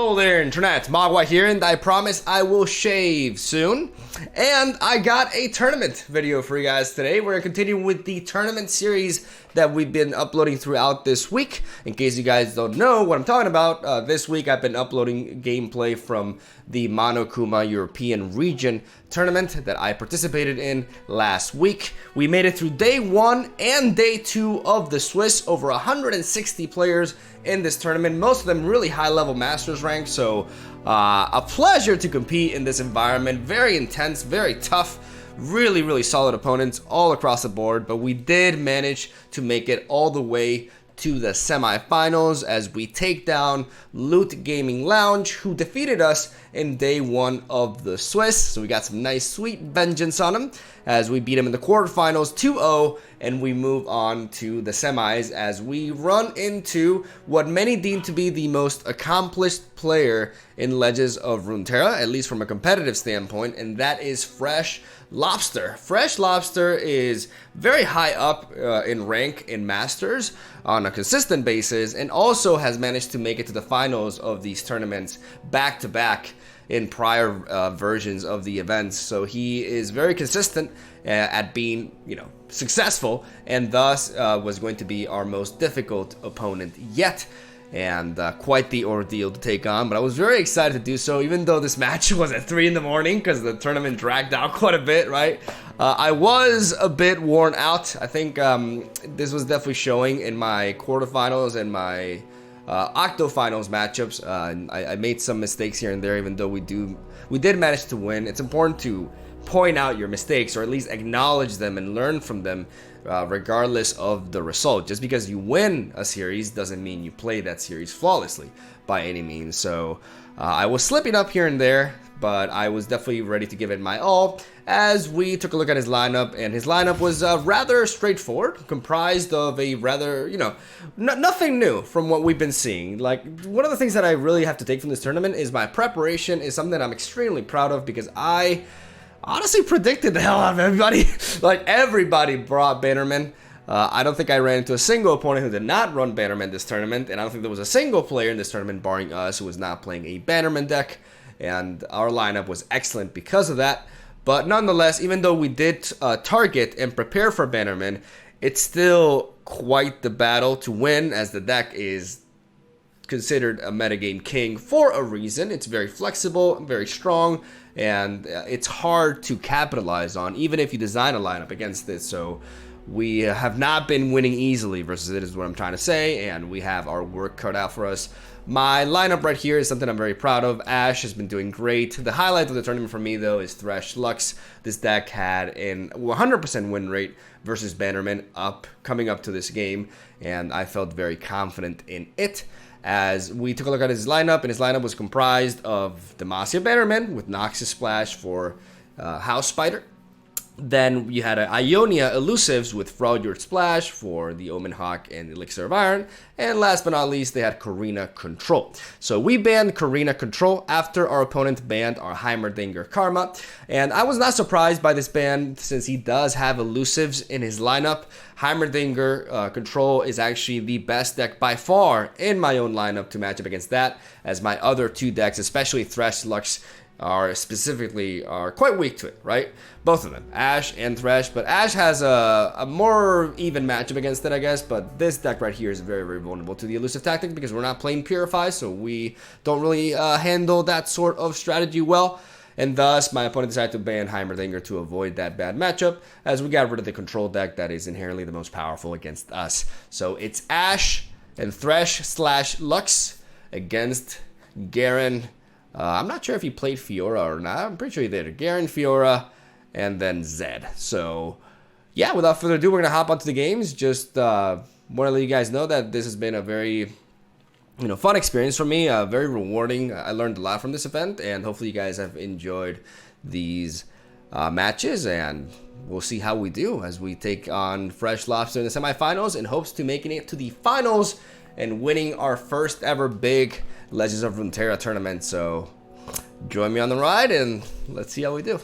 Hello there, Internet. MOGWAI here, and I promise I will shave soon. And I got a tournament video for you guys today. We're going to continue with the tournament series that we've been uploading throughout this week. In case you guys don't know what I'm talking about, this week I've been uploading gameplay from the Monokuma European region tournament that I participated in last week. We made it through day 1 and day 2 of the Swiss, over 160 players in this tournament, most of them really high-level Masters rank, so a pleasure to compete in this environment. Very intense, very tough, really solid opponents all across the board, but we did manage to make it all the way to the semifinals as we take down Loot Gaming Lounge, who defeated us in day 1 of the Swiss. So we got some nice sweet vengeance on them as we beat them in the quarterfinals 2-0, and we move on to the semis as we run into what many deem to be the most accomplished player in Legends of Runeterra, at least from a competitive standpoint, and that is FreshLobster. FreshLobster is very high up in rank in Masters on a consistent basis, and also has managed to make it to the finals of these tournaments back to back in prior versions of the events. So he is very consistent at being, successful, and thus was going to be our most difficult opponent yet. And quite the ordeal to take on, but I was very excited to do so, even though this match was at 3 in the morning because the tournament dragged out quite a bit, right? I was a bit worn out. I think this was definitely showing in my quarterfinals and my octofinals matchups. I made some mistakes here and there, even though we did manage to win. It's important to point out your mistakes, or at least acknowledge them and learn from them, regardless of the result. Just because you win a series doesn't mean you play that series flawlessly by any means. So I was slipping up here and there, but I was definitely ready to give it my all as we took a look at his lineup, and his lineup was rather straightforward, comprised of a rather, nothing new from what we've been seeing. Like, one of the things that I really have to take from this tournament is my preparation is something that I'm extremely proud of, because I honestly predicted the hell out of everybody. Like, everybody brought Bannerman. I don't think I ran into a single opponent who did not run Bannerman this tournament, and I don't think there was a single player in this tournament, barring us, who was not playing a Bannerman deck, and our lineup was excellent because of that. But nonetheless, even though we did target and prepare for Bannerman, it's still quite the battle to win, as the deck is considered a metagame king for a reason. It's very flexible, very strong, and it's hard to capitalize on, even if you design a lineup against this. So we have not been winning easily versus it, is what I'm trying to say, and we have our work cut out for us. My lineup right here is something I'm very proud of. Ash has been doing great. The highlight of the tournament for me, though, is FreshLux. This deck had an 100% win rate versus Bannerman coming up to this game, and I felt very confident in it. As we took a look at his lineup, and his lineup was comprised of Demacia Bannerman with Noxus Splash for House Spider. Then you had Ionia Elusives with Fraudulent Splash for the Omen Hawk and Elixir of Iron. And last but not least, they had Karina Control. So we banned Karina Control after our opponent banned our Heimerdinger Karma. And I was not surprised by this ban, since he does have Elusives in his lineup. Heimerdinger Control is actually the best deck by far in my own lineup to match up against that, as my other two decks, especially FreshLux, are quite weak to it, right? Both of them, Ash and Thresh, but Ash has a more even matchup against it, I guess, but this deck right here is very vulnerable to the elusive tactic, because we're not playing Purify, so we don't really handle that sort of strategy well, and thus my opponent decided to ban Heimerdinger to avoid that bad matchup, as we got rid of the control deck that is inherently the most powerful against us. So it's Ash and Thresh/Lux against Garen. I'm not sure if he played Fiora or not. I'm pretty sure he did. Garen, Fiora, and then Zed. So, yeah, without further ado, we're going to hop onto the games. Just want to let you guys know that this has been a very, fun experience for me. Very rewarding. I learned a lot from this event, and hopefully you guys have enjoyed these matches, and we'll see how we do as we take on FreshLobster in the semifinals, in hopes to making it to the finals and winning our first ever big Legends of Runeterra tournament. So join me on the ride, and let's see how we do.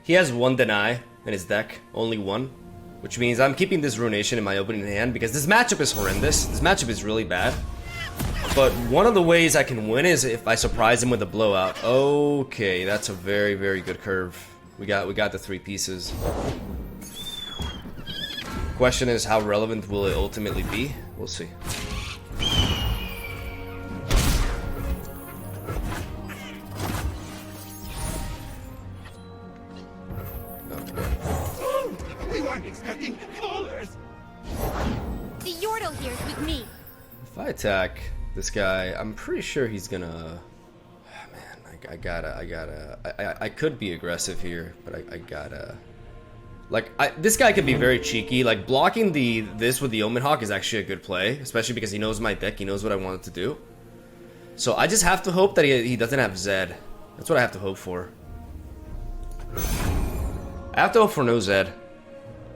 He has 1 deny in his deck, only 1. Which means I'm keeping this Ruination in my opening hand because this matchup is horrendous. This matchup is really bad. But one of the ways I can win is if I surprise him with a blowout. Okay, that's a very, very good curve. We got the 3 pieces. Question is, how relevant will it ultimately be? We'll see. We weren't expecting callers. The Yordle here's with me. If I attack this guy, I'm pretty sure he's gonna... Oh, man, I could be aggressive here, but I gotta... Like, this guy could be very cheeky. Like, blocking this with the Omen Hawk is actually a good play, especially because he knows my deck, he knows what I want it to do. So I just have to hope that he doesn't have Zed. That's what I have to hope for. I have to hope for no Zed.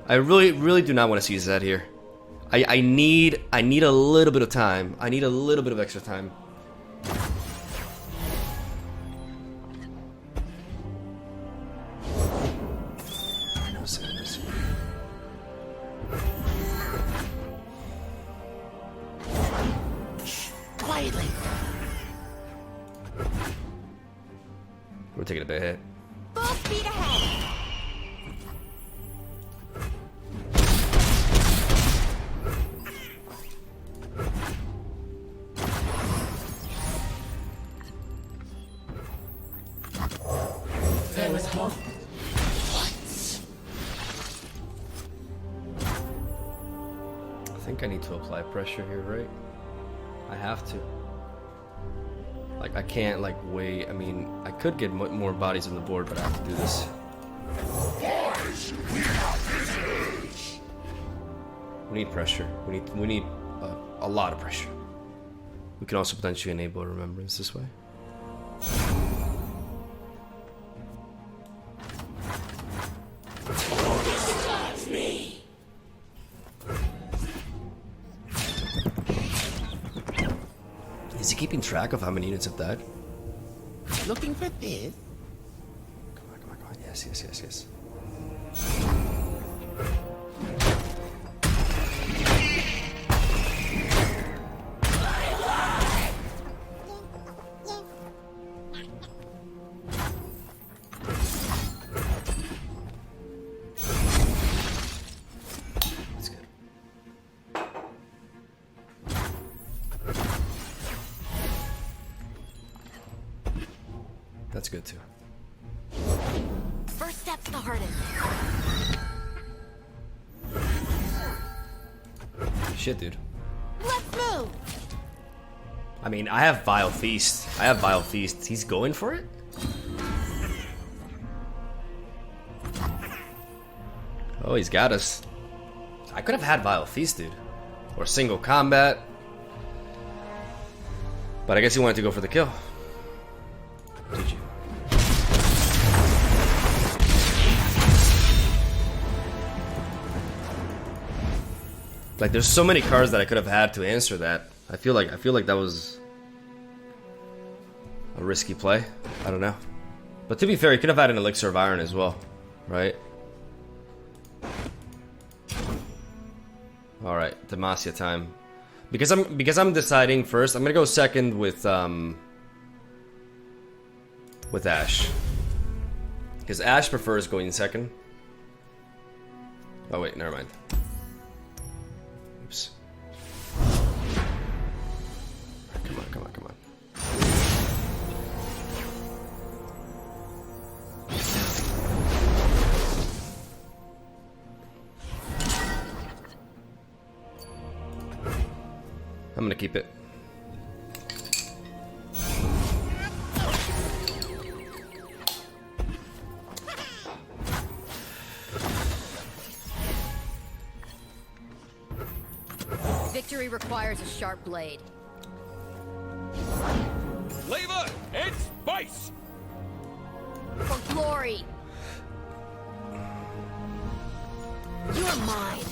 I really do not want to see Zed here. I need a little bit of time. I need a little bit of extra time. No Zed, no Zed. Quietly. We're taking a big hit. Full speed ahead. There was hope. I think I need to apply pressure here, right? I have to. Like, I can't, like, wait. I mean, I could get more bodies on the board, but I have to do this. Boys, we have visitors. We need pressure. We need a lot of pressure. We can also potentially enable a remembrance this way. Distract me. Is he keeping track of how many units have died? Looking for this? Come on, come on, come on. Yes, yes, yes, yes. That's good. That's good too. First step's the hardest. Shit, dude. Let's move. I mean, I have Vile Feast. I have Vile Feast. He's going for it? Oh, he's got us. I could have had Vile Feast, dude. Or single combat. But I guess he wanted to go for the kill. GG. Like, there's so many cards that I could have had to answer that. I feel like that was a risky play. I don't know. But to be fair, he could have had an Elixir of Iron as well, right? All right, Demacia time. Because I'm deciding first. I'm gonna go second with Ash. Because Ash prefers going second. Oh wait, never mind. Oops. Come on, come on, come on. I'm gonna keep it. Victory requires a sharp blade. Flavor and spice! For glory. You are mine.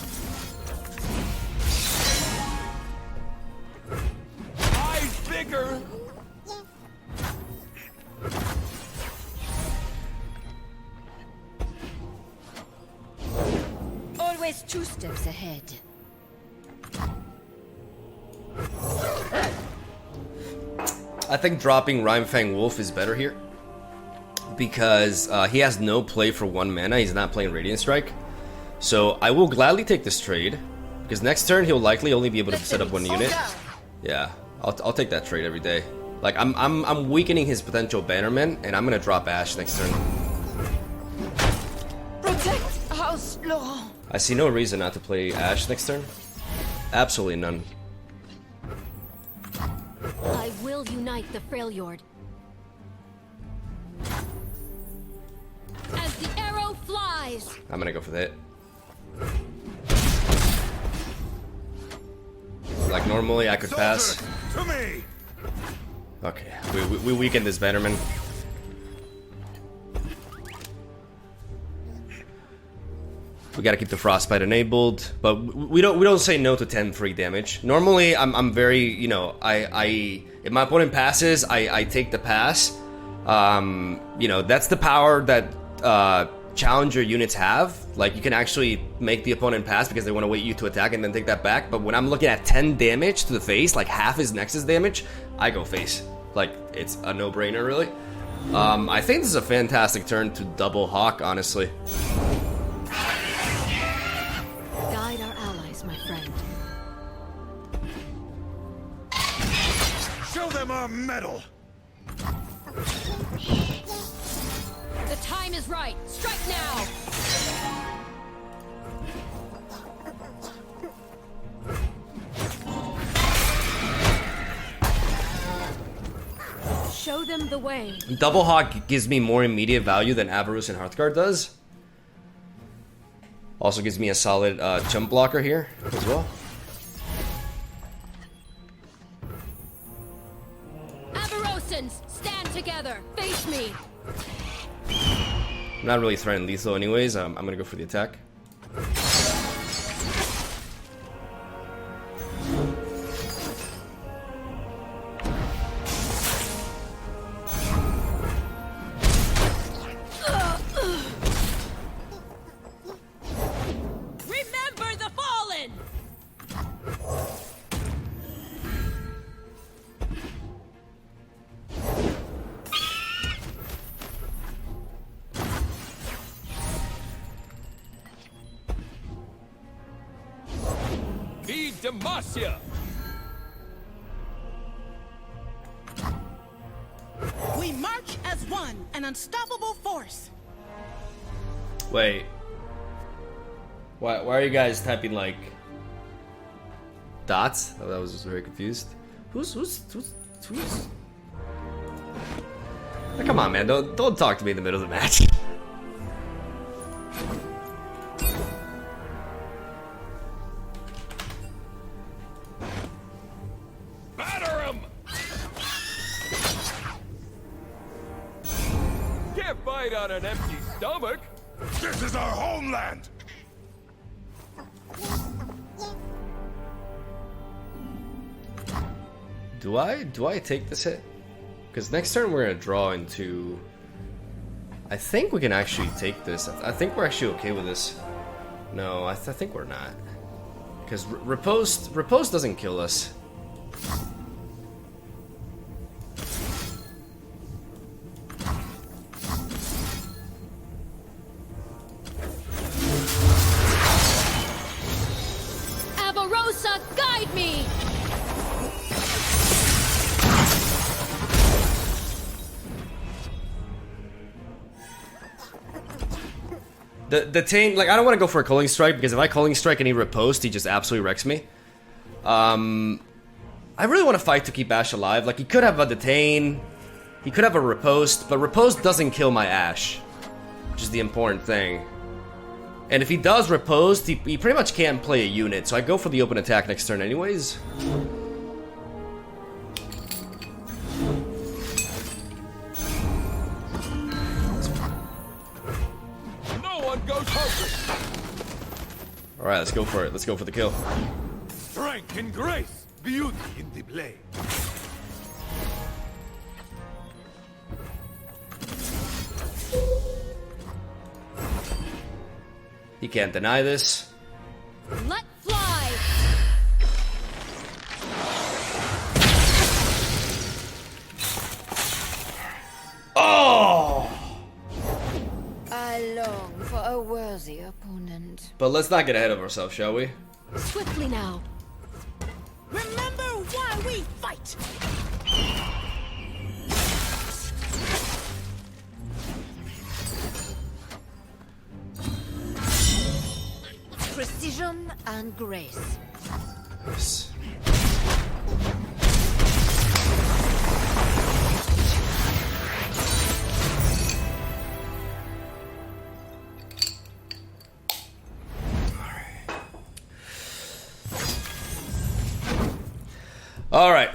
Eyes bigger! always 2 steps ahead. I think dropping Rhymefang Wolf is better here. Because he has no play for 1 mana. He's not playing Radiant Strike. So I will gladly take this trade. Because next turn he'll likely only be able to set up 1 unit. Yeah, I'll take that trade every day. Like I'm weakening his potential bannerman, and I'm gonna drop Ashe next turn. Protect House Law. I see no reason not to play Ashe next turn. Absolutely none. I will unite the Freljord. As the arrow flies. I'm gonna go for the hit. Like normally I could pass. To me. Okay, we weakened this bannerman. We gotta keep the frostbite enabled, but we don't say no to 10-3 damage. Normally I'm very, you know, I if my opponent passes, I take the pass. You know, that's the power that challenger units have. Like you can actually make the opponent pass because they want to wait you to attack and then take that back. But when I'm looking at 10 damage to the face, like half his Nexus damage, I go face. Like it's a no-brainer really. I think this is a fantastic turn to double Hawk, honestly. Guide our allies, my friend. Show them our mettle. The time is right. Strike now. Show them the way. Double Hawk gives me more immediate value than Avarus and Hearthguard does. Also gives me a solid jump blocker here as well. Avarosans, stand together. Face me. I'm not really threatening lethal anyways. I'm gonna go for the attack. Remember the fallen. Be Demacia. We march as one, an unstoppable force. Wait. Why are you guys typing like dots? Oh, I was just very confused. Who's Like, come on, man, don't talk to me in the middle of the match. Batter him. Can't fight on an empty stomach. This is our homeland. Do I take this hit? Because next turn we're gonna draw into. I think we can actually take this. I think we're actually okay with this. No, I think we're not. Because riposte doesn't kill us. Avarosa, guide me. The Tane, like, I don't want to go for a Culling Strike, because if I Culling Strike and he riposte, he just absolutely wrecks me. I really want to fight to keep Ashe alive. Like, he could have a Detain, he could have a riposte, but riposte doesn't kill my Ashe, which is the important thing. And if he does riposte, he pretty much can't play a unit, so I go for the open attack next turn anyways. Alright, let's go for it. Let's go for the kill. Strength and grace, beauty in the blade. He can't deny this. Let fly! Oh! I long for a worthy opponent. But let's not get ahead of ourselves, shall we? Swiftly now. Remember why we fight. Precision and grace. Yes. All right.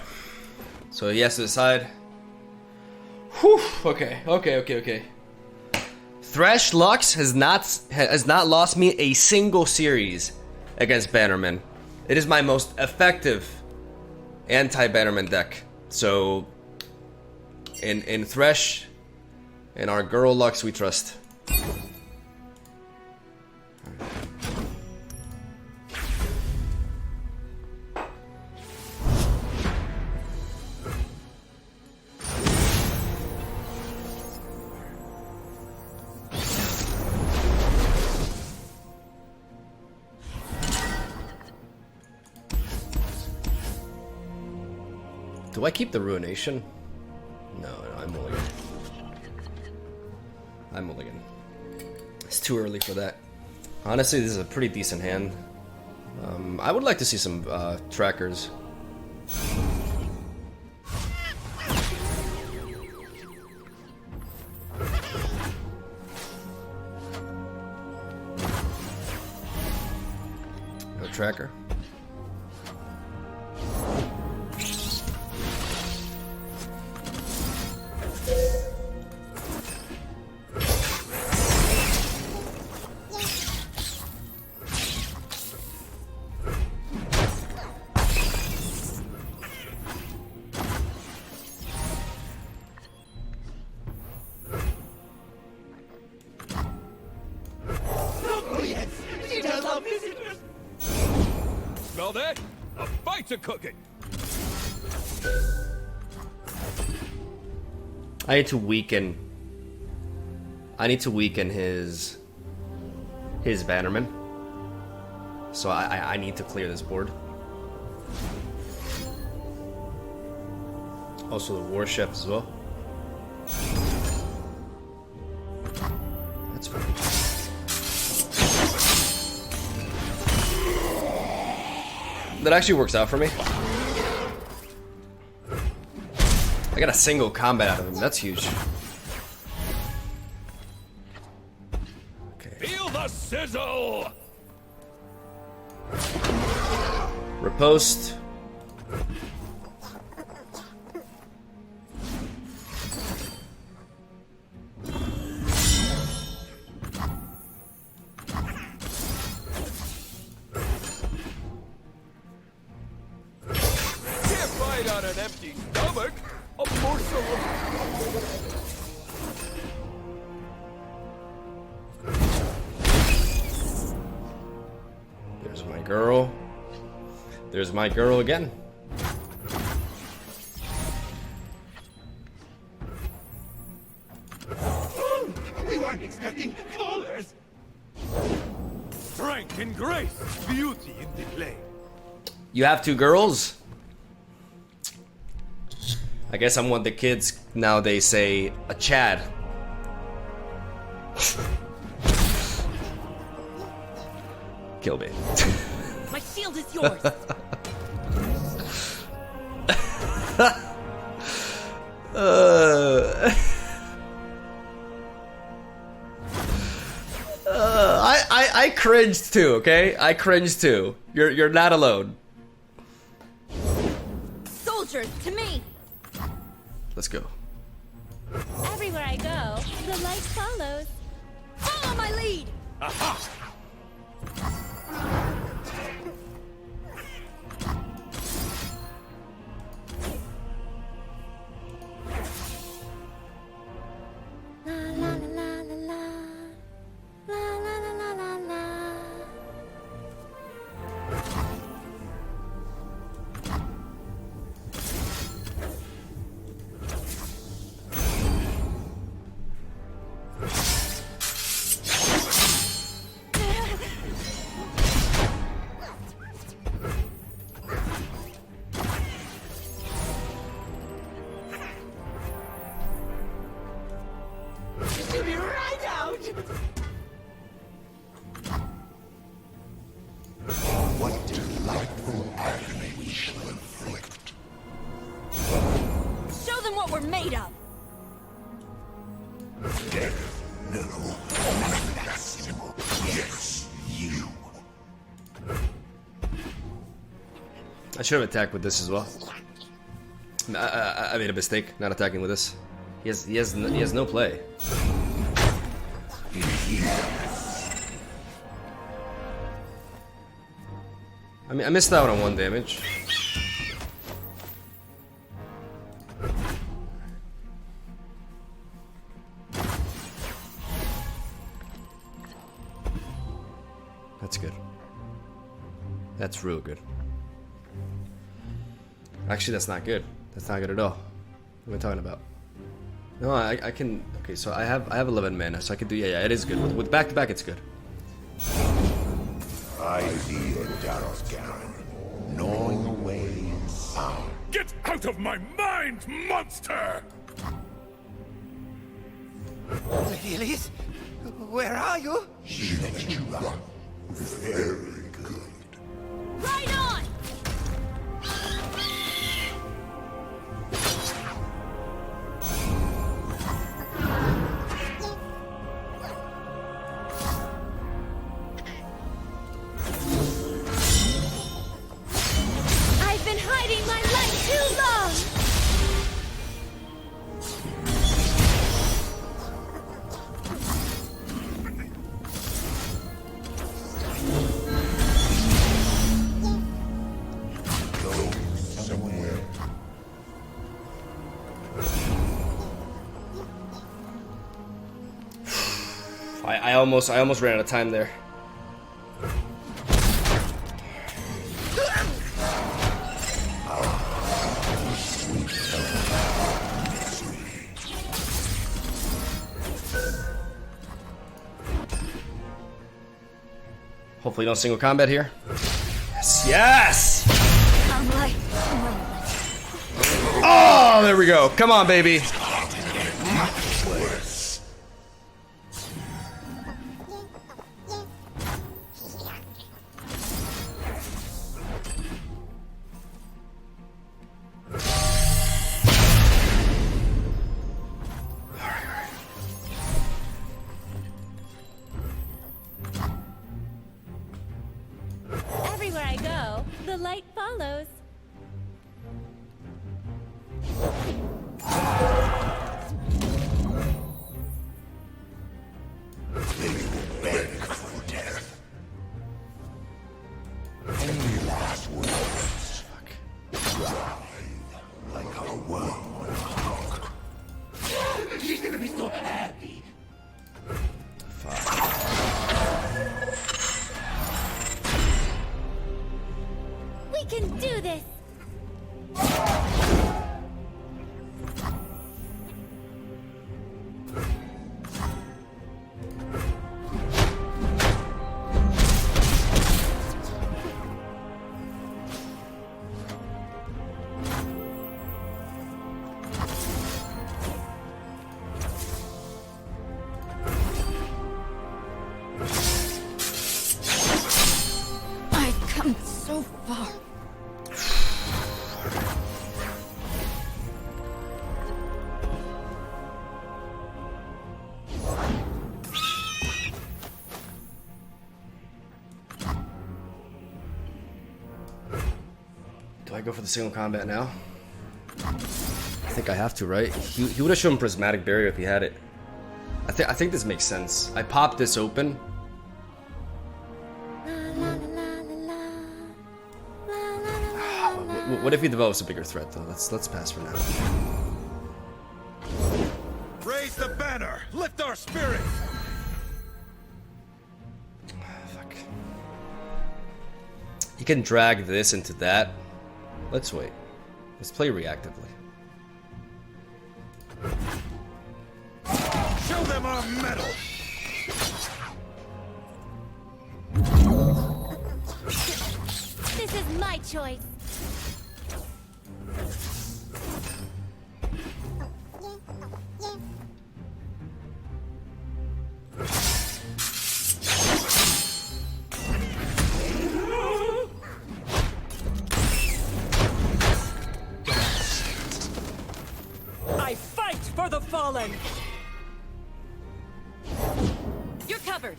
So yes to the side. Whew. Okay. FreshLobster has not lost me a single series against Bannerman. It is my most effective anti-Bannerman deck. So in Thresh, in our girl Lux we trust. Do I keep the Ruination? No, I'm mulligan. I'm mulligan. It's too early for that. Honestly, this is a pretty decent hand. I would like to see some trackers. No tracker. Smell that? A fight's a cooking. I need to weaken. I need to weaken his Bannerman. So I need to clear this board. Also the War Chef as well. That's fine. That actually works out for me. I got a single combat out of him. That's huge. Okay. Feel the sizzle! Riposte. Can't fight on an empty stomach. A morsel of... There's my girl. There's my girl again. We weren't expecting callers. Strength and grace, beauty in the play. You have two girls? I guess I'm what the kids nowadays say, a Chad. Kill me. My shield is yours. I cringed too, okay? I cringed too. You're not alone. Soldiers, to me! Let's go. Everywhere I go, the light follows. Follow my lead! Aha! La la la la la la la la la la la. I should have attacked with this as well. I made a mistake not attacking with this. He has no play. I mean, I missed out on 1 damage. That's good. That's real good. Actually, that's not good. That's not good at all. What am I talking about? No, I can. Okay, so I have 11 mana, so I can do. Yeah, it is good. With back to back, it's good. I see a Daros Garen, gnawing away in sound. Get out of my mind, monster! Elise, where are you? She let you run. Very good. Right on! I've been hiding my light too long! I almost ran out of time there. Hopefully no single combat here. Yes, yes! Oh, there we go. Come on, baby. Everywhere I go, the light follows. They will beg for death. Any last words? Writhe like a worm on a hawk. She's gonna be so happy. We can do this! I've come so far. Do I go for the single combat now? I think I have to, right? He would have shown Prismatic Barrier if he had it. I think this makes sense. I popped this open. What if he develops a bigger threat, though? Let's pass for now. Raise the banner! Lift our spirit! Fuck. You can drag this into that. Let's wait. Let's play reactively. Show them our metal! This is my choice. I fight for the fallen! You're covered!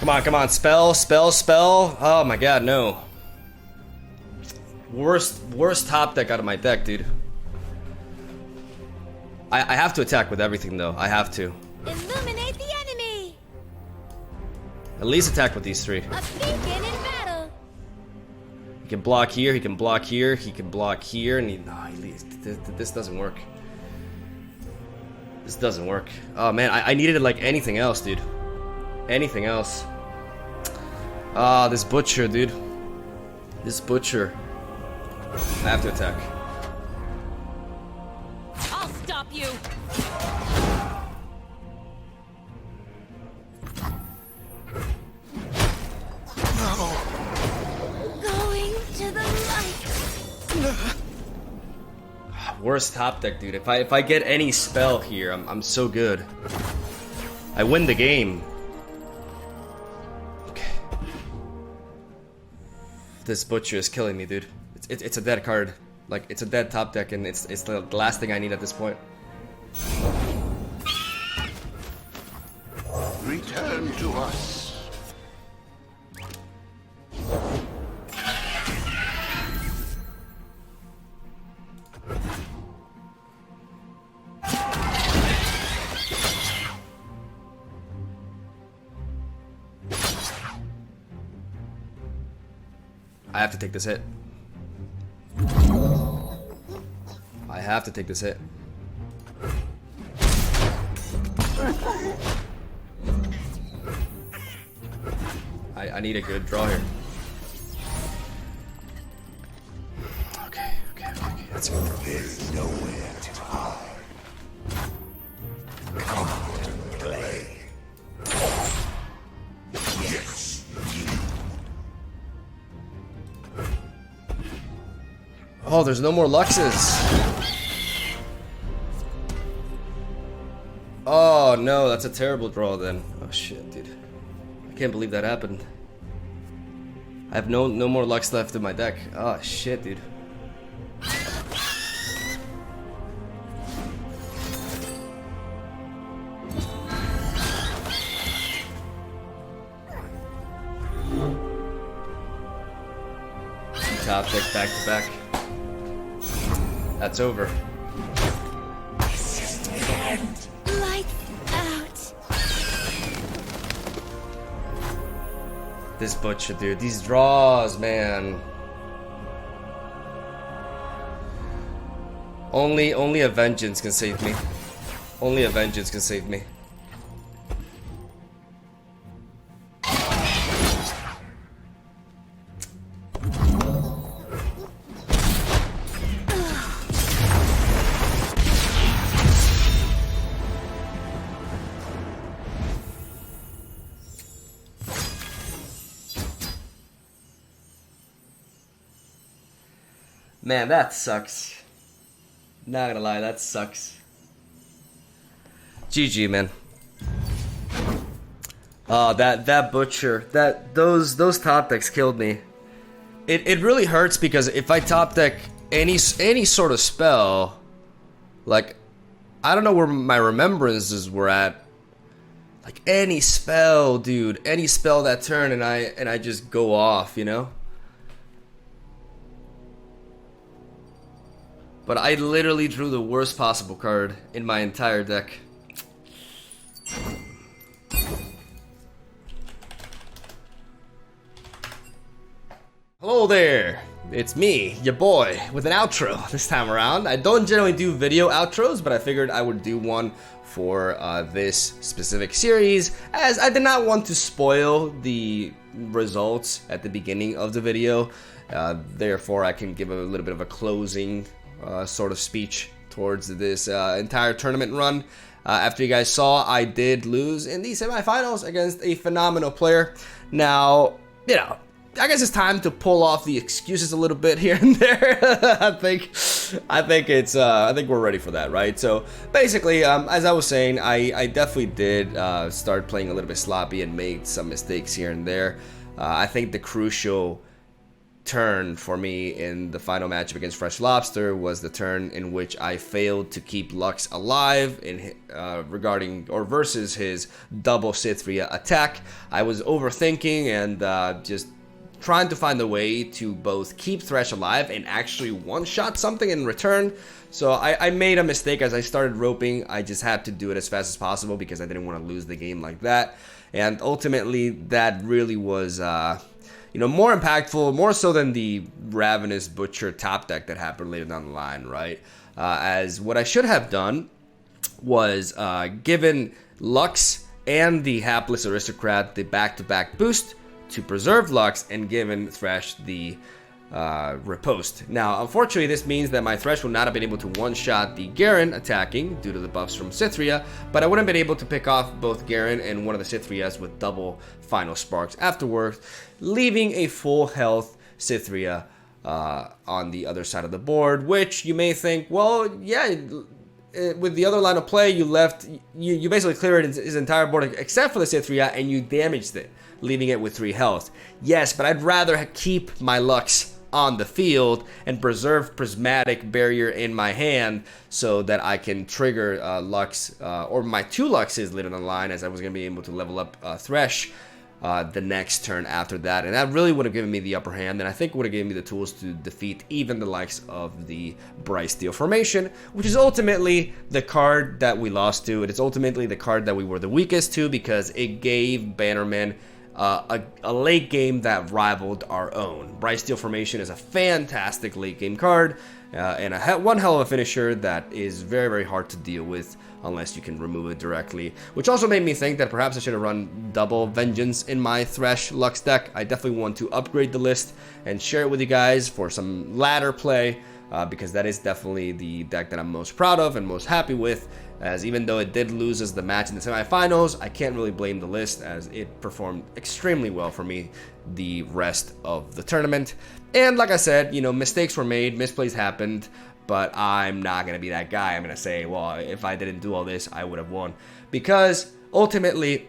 Come on, come on. Spell, spell, spell. Oh my god, no. Worst top deck out of my deck, dude. I have to attack with everything, though. I have to. Illuminate the enemy. At least attack with these three. A beacon in battle. He can block here, he can block here, he can block here, and this doesn't work. This doesn't work. Oh man, I needed like anything else, dude. Anything else. Ah, this butcher, dude. This butcher. I have to attack. I'll stop you. Going to the light. Worst top deck, dude. If I get any spell here, I'm so good. I win the game. Okay. This butcher is killing me, dude. It's a dead card. Like, it's a dead top deck, and it's the last thing I need at this point. Return to us. I have to take this hit. I have to take this hit. I need a good draw here. Okay, that's good. There's nowhere to hide. Come and play. Yes, you. Oh, there's no more Luxes. Oh no, that's a terrible draw then. Oh shit, dude. I can't believe that happened. I have no more Lux left in my deck. Oh shit, dude. Top deck back to back. That's over. Lights out. This butcher, dude. These draws, man. Only a vengeance can save me. Only a vengeance can save me. Man, that sucks. Not gonna lie, that sucks. GG, man. Oh, that butcher, those top decks killed me. It really hurts because if I top deck any sort of spell, like I don't know where my remembrances were at. Like any spell, dude, any spell that turn, and I just go off, you know. But I literally drew the worst possible card in my entire deck. Hello there, it's me, your boy, with an outro this time around. I don't generally do video outros, but I figured I would do one for this specific series, as I did not want to spoil the results at the beginning of the video. Therefore, I can give a little bit of a closing sort of speech towards this entire tournament run. After you guys saw, I did lose in the semifinals against a phenomenal player. Now, you know, I guess it's time to pull off the excuses a little bit here and there. I think we're ready for that, right? So basically, as I was saying, I definitely did start playing a little bit sloppy and made some mistakes here and there. I think the crucial turn for me in the final matchup against FreshLobster was the turn in which I failed to keep Lux alive in versus his double Cithria attack. I was overthinking and just trying to find a way to both keep Thresh alive and actually one-shot something in return. So I made a mistake as I started roping. I just had to do it as fast as possible because I didn't want to lose the game like that. And ultimately, that really was more impactful, more so than the Ravenous Butcher top deck that happened later down the line, right? As what I should have done was given Lux and the Hapless Aristocrat the back-to-back boost to preserve Lux and given Thresh the riposte. Now, unfortunately, this means that my Thresh will not have been able to one-shot the Garen attacking due to the buffs from Cithria, but I would have been able to pick off both Garen and one of the Cithrias with double Final Sparks afterwards, leaving a full health Cithria on the other side of the board, which you may think, well, yeah, with the other line of play, you basically cleared his entire board except for the Cithria, and you damaged it, leaving it with 3 health. Yes, but I'd rather keep my Lux on the field and preserve Prismatic Barrier in my hand so that I can trigger Lux or my 2 Luxes later down the line, as I was going to be able to level up Thresh the next turn after that. And that really would have given me the upper hand, and I think would have given me the tools to defeat even the likes of the Bright Steel formation, which is ultimately the card that we lost to. It is ultimately the card that we were the weakest to because it gave Bannerman a late game that rivaled our own. Bright Steel Formation is a fantastic late game card and one hell of a finisher that is very, very hard to deal with unless you can remove it directly, which also made me think that perhaps I should have run double Vengeance in my Thresh Lux deck. I definitely want to upgrade the list and share it with you guys for some ladder play because that is definitely the deck that I'm most proud of and most happy with, as even though it did lose as the match in the semifinals, I can't really blame the list as it performed extremely well for me the rest of the tournament. And like I said, mistakes were made, misplays happened, but I'm not going to be that guy. I'm going to say, well, if I didn't do all this, I would have won. Because ultimately,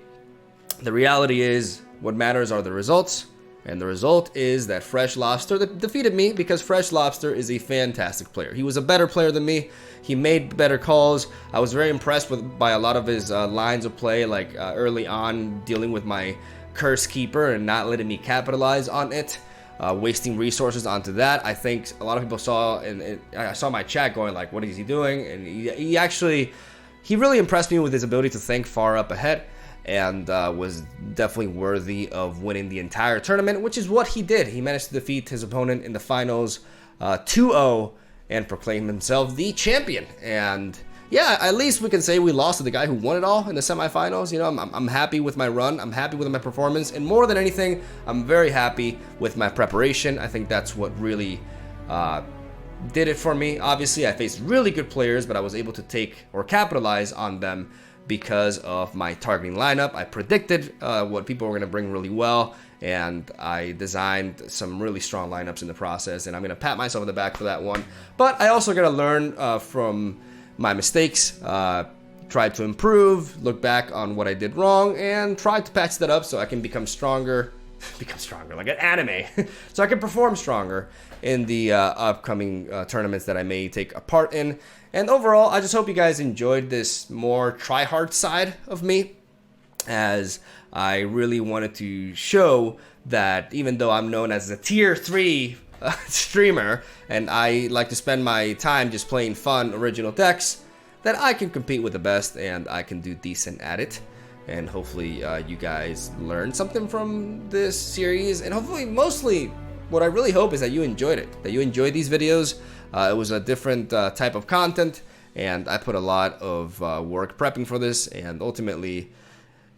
the reality is what matters are the results. And the result is that FreshLobster defeated me because FreshLobster is a fantastic player. He was a better player than me. He made better calls. I was very impressed by a lot of his lines of play, like early on dealing with my Curse Keeper and not letting me capitalize on it, wasting resources onto that. I think a lot of people saw, and I saw my chat going like, what is he doing? And he really impressed me with his ability to think far up ahead, and was definitely worthy of winning the entire tournament, which is what he did. He managed to defeat his opponent in the finals 2-0 and proclaim himself the champion. And yeah, at least we can say we lost to the guy who won it all in the semifinals. I'm happy with my run. I'm happy with my performance. And more than anything, I'm very happy with my preparation. I think that's what really did it for me. Obviously, I faced really good players, but I was able to take or capitalize on them because of my targeting lineup. I predicted what people were going to bring really well, and I designed some really strong lineups in the process, and I'm going to pat myself on the back for that one. But I also got to learn from my mistakes, try to improve, look back on what I did wrong, and try to patch that up so I can become stronger like an anime, so I can perform stronger in the upcoming tournaments that I may take a part in. And overall, I just hope you guys enjoyed this more try-hard side of me, as I really wanted to show that even though I'm known as a tier 3 streamer, and I like to spend my time just playing fun original decks, that I can compete with the best and I can do decent at it. And hopefully you guys learned something from this series, and hopefully mostly what I really hope is that you enjoyed it, that you enjoyed these videos. It was a different type of content, and I put a lot of work prepping for this, and ultimately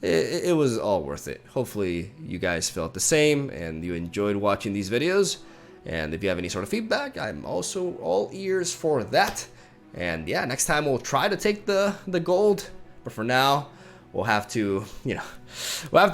it was all worth it. Hopefully you guys felt the same and you enjoyed watching these videos. And if you have any sort of feedback, I'm also all ears for that. And yeah, next time we'll try to take the gold, but for now we'll have to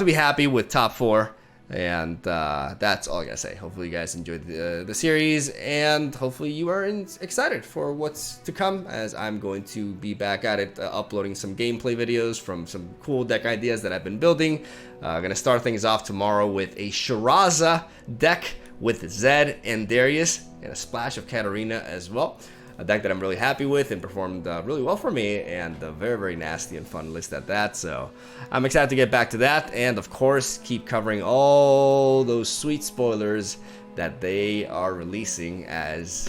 be happy with top 4. And that's all I gotta say. Hopefully you guys enjoyed the series, and hopefully you are excited for what's to come, as I'm going to be back at it, uploading some gameplay videos from some cool deck ideas that I've been building. Gonna start things off tomorrow with a Shiraza deck with Zed and Darius, and a splash of Katarina as well. A deck that I'm really happy with and performed really well for me, and a very, very nasty and fun list at that. So I'm excited to get back to that, and of course keep covering all those sweet spoilers that they are releasing, as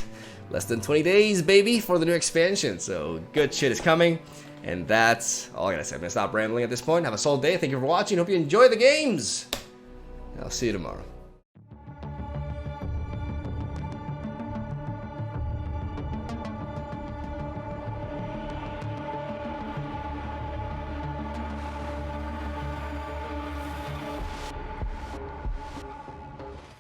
less than 20 days, baby, for the new expansion. So good shit is coming, and that's all I gotta say. I'm gonna stop rambling at this point. Have a solid day. Thank you for watching. Hope you enjoy the games. I'll see you tomorrow.